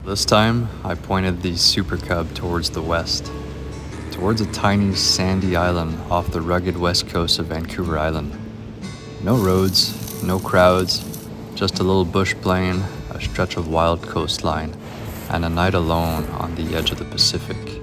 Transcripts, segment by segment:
This time, I pointed the Super Cub towards the west, towards a tiny sandy island off the rugged west coast of Vancouver Island. No roads, no crowds, just a little bush plain, a stretch of wild coastline, and a night alone on the edge of the Pacific.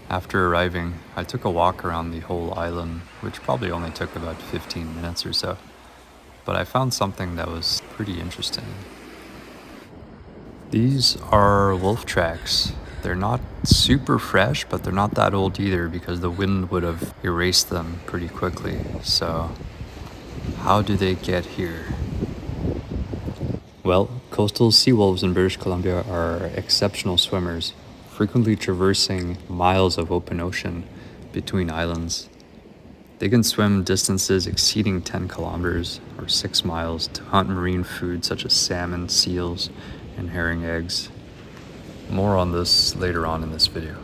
After arriving, I took a walk around the whole island, which probably only took about 15 minutes or so. But I found something that was pretty interesting. These are wolf tracks. They're not super fresh, but they're not that old either because the wind would have erased them pretty quickly. So, how do they get here? Well, coastal sea wolves in British Columbia are exceptional swimmers, frequently traversing miles of open ocean between islands. They can swim distances exceeding 10 kilometers or 6 miles to hunt marine food such as salmon, seals, and herring eggs. More on this later on in this video.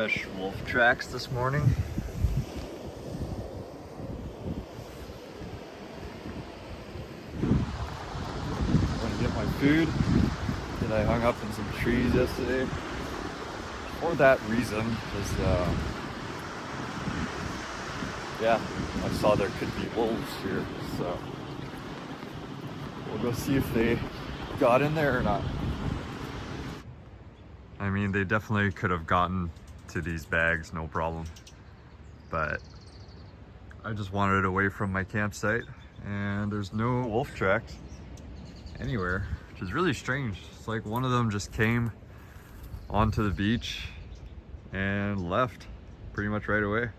fresh wolf tracks this morning. I'm gonna get my food that I hung up in some trees yesterday. For that reason, because yeah, I saw there could be wolves here, so we'll go see if they got in there or not. I mean, they definitely could have gotten to these bags, no problem. But I just wanted away from my campsite, and there's no wolf tracks anywhere, which is really strange. It's like one of them just came onto the beach and left pretty much right away.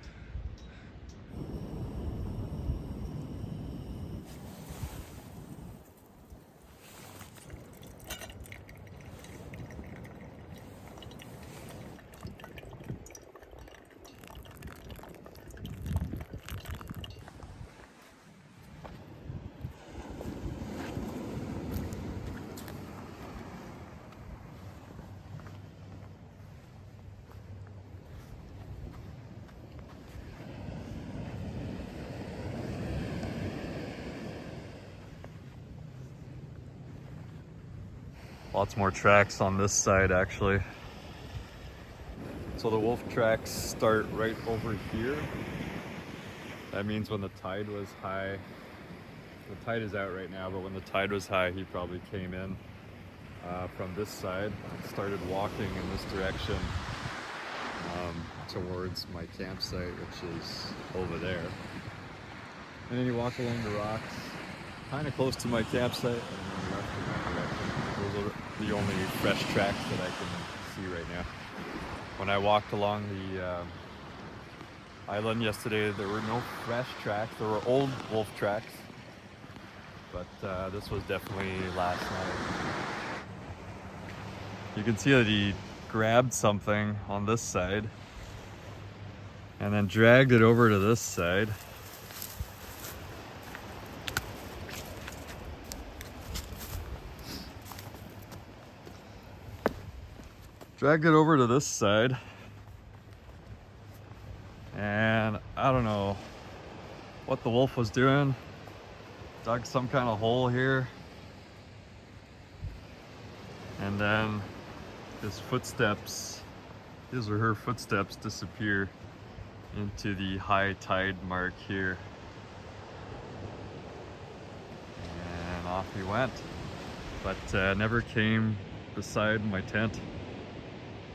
Lots more tracks on this side, actually. So the wolf tracks start right over here. That means when the tide was high, the tide is out right now, but when the tide was high, he probably came in from this side and started walking in this direction towards my campsite, which is over there. And then he walked along the rocks, kind of close to my campsite, and then left in that direction. Those are the only fresh tracks that I can see right now. When I walked along the island yesterday, there were no fresh tracks. There were old wolf tracks, but this was definitely last night. You can see that he grabbed something on this side and then dragged it over to this side. Dragged it over to this side, and I don't know what the wolf was doing. Dug some kind of hole here, and then his footsteps, his or her footsteps, disappear into the high tide mark here, and off he went, but never came beside my tent.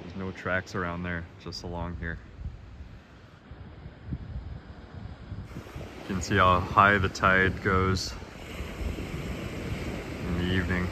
There's no tracks around there, just along here. You can see how high the tide goes in the evening.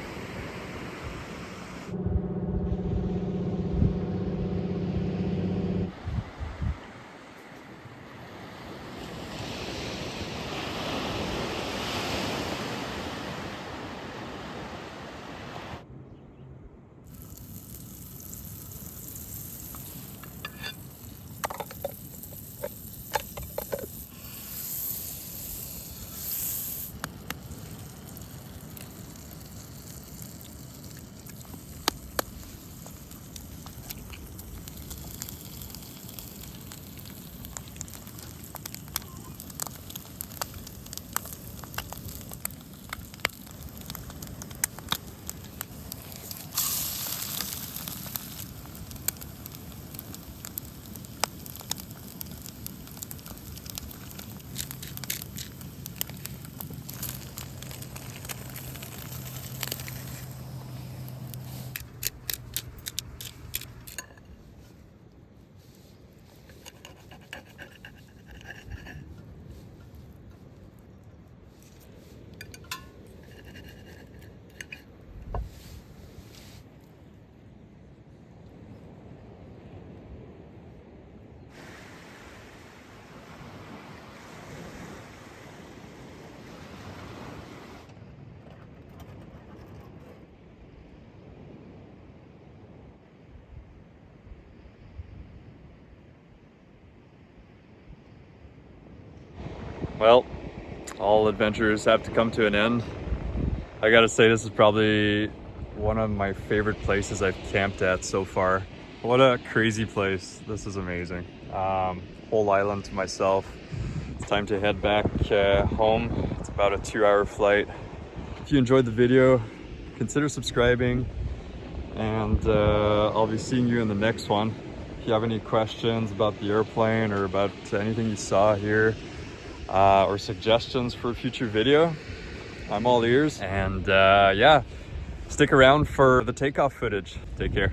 Well, all adventures have to come to an end. I gotta say, this is probably one of my favorite places I've camped at so far. What a crazy place. This is amazing. Whole island to myself. It's time to head back home. It's about a 2-hour flight. If you enjoyed the video, consider subscribing, and I'll be seeing you in the next one. If you have any questions about the airplane or about anything you saw here, or suggestions for a future video, I'm all ears. And yeah, stick around for the takeoff footage. Take care.